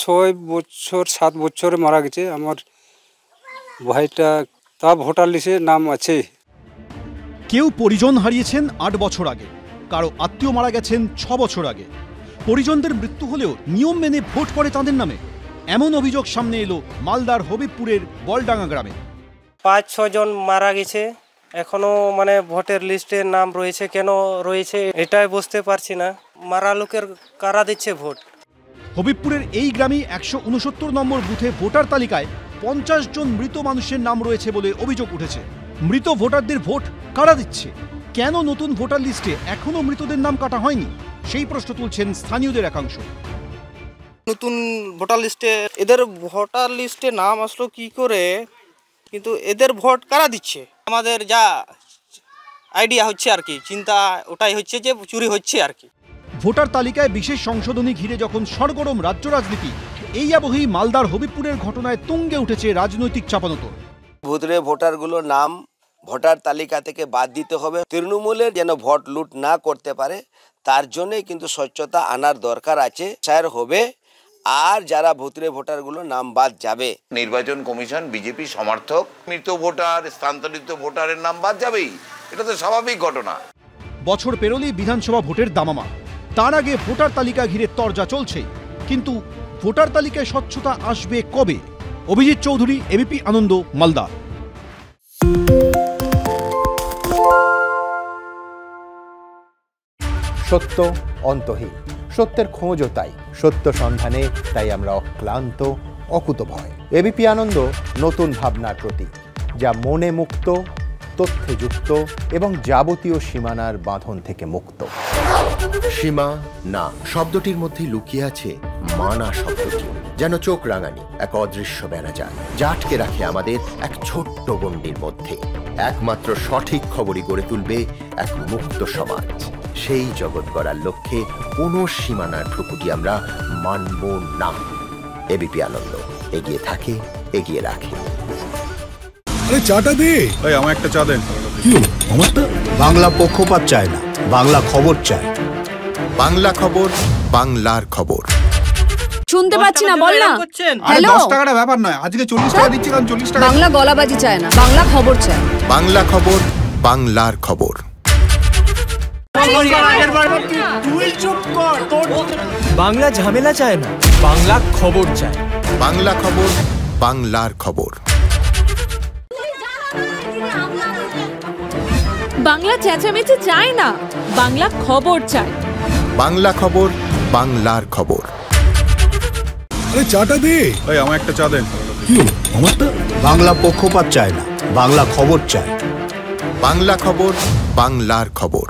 6 বছর 7 বছরে মারা গেছে আমার ভাইটা, তা ভোটার লিস্টে নাম আছে। কেউ পরিজন হারিয়েছেন 8 বছর আগে, কারো আত্মীয় মারা গেছেন 6 বছর আগে। পরিজনদের মৃত্যু হলেও নিয়ম মেনে ভোট পড়ে তাদের নামে, এমন অভিযোগ সামনে এলো মালদার হবিবপুরের বলডাঙ্গা গ্রামে। 5-6 জন মারা গেছে, এখনো ভোটের লিস্টে নাম রয়েছে, কেন রয়েছে এটাই বুঝতে পারছি না। মারা লোকের কারা দিচ্ছে ভোট? হবিবপুরের এই গ্রামে 169 নম্বর বুথে ভোটার তালিকায় 50 জন মৃত মানুষের নাম রয়েছে বলে অভিযোগ উঠেছে। মৃত ভোটারদের ভোট কারা দিচ্ছে? কেন নতুন ভোটার লিস্টে এখনো মৃতদের নাম কাটা হয়নি, সেই প্রশ্ন তুলছেন স্থানীয়দের একাংশ। নতুন ভোটার লিস্টে এদের ভোটার লিস্টে নাম আসলো কি করে, কিন্তু এদের ভোট কারা দিচ্ছে? আমাদের যা আইডিয়া হচ্ছে আর কি, চিন্তা ওটাই হচ্ছে যে চুরি হচ্ছে আর কি। ভোটার তালিকায় বিশেষ সংশোধনী ঘিরে যখন সরগরম রাজ্য রাজনীতি, এই আবহেই মালদার হবিবপুরের ঘটনায় তুঙ্গে উঠেছে রাজনৈতিক চাপানোতর। ভুতুরে ভোটারগুলোর নাম ভোটার তালিকা থেকে বাদ দিতে হবে। তৃণমূলের যেন ভোট লুট না করতে পারে, তার জন্যই কিন্তু স্বচ্ছতা আনার দরকার আছে। স্যার হবে, আর যারা ভুতুরে ভোটারগুলোর নাম বাদ যাবে। নির্বাচন কমিশন বিজেপি সমর্থক, মৃত ভোটার স্থানান্তরিত ভোটারের নাম বাদ যাবেই, এটা তো স্বাভাবিক ঘটনা। বছর পেরোলেই বিধানসভা ভোটের দামামা, তার আগে ভোটার তালিকা ঘিরে তরজা চলছে। কিন্তু ভোটার তালিকায় স্বচ্ছতা আসবে কবে? অভিজিৎ চৌধুরী, এবিপি আনন্দ, মালদা। সত্য অন্তহীন, সত্যের খোঁজও তাই, সত্য সন্ধানে তাই আমরা অক্লান্ত, অকুতভয়। এবিপি আনন্দ নতুন ভাবনার প্রতীক, যা মনে মুক্ত, তথ্যে যুক্ত এবং যাবতীয় সীমানার বাঁধন থেকে মুক্ত। সীমা না শব্দটির মধ্যে লুকিয়ে আছে মানা শব্দটি, যেন চোখ রাঙানি এক অদৃশ্য বেড়াজাল, যা আটকে রাখে আমাদের এক ছোট্ট গণ্ডির মধ্যে। একমাত্র সঠিক খবরই গড়ে তুলবে এক মুক্ত সমাজ। সেই জগৎ গড়ার লক্ষ্যে কোনো সীমানার ঠুকুটি আমরা মানব না। এবিপি আনন্দ এগিয়ে থাকে, এগিয়ে রাখে। চাটা দে, আমার একটা চা দেন। কি আমারটা? বাংলা পক্ষপাত চায় না, বাংলা খবর চায়। বাংলা খবর, বাংলার খবর। শুনতে পাচ্ছি না, বল না। হ্যালো, 10 টাকাটা ব্যাপার নয়, আজকে 40 টাকা দিচ্ছি, কারণ 40 টাকা। বাংলা গলাবাজি চায় না, বাংলা খবর চায়। বাংলা খবর, বাংলার খবর। বাংলা ঝামেলা চায় না, বাংলা খবর চায়। বাংলা খবর, বাংলার খবর। বাংলা চেঁচামেচি চায় না, বাংলা খবর চায়। বাংলা খবর, বাংলার খবর। চাটা দে, আমার একটা চা দেন। কি আমারটা? বাংলা পক্ষপাত চায় না, বাংলা খবর চায়। বাংলা খবর, বাংলার খবর।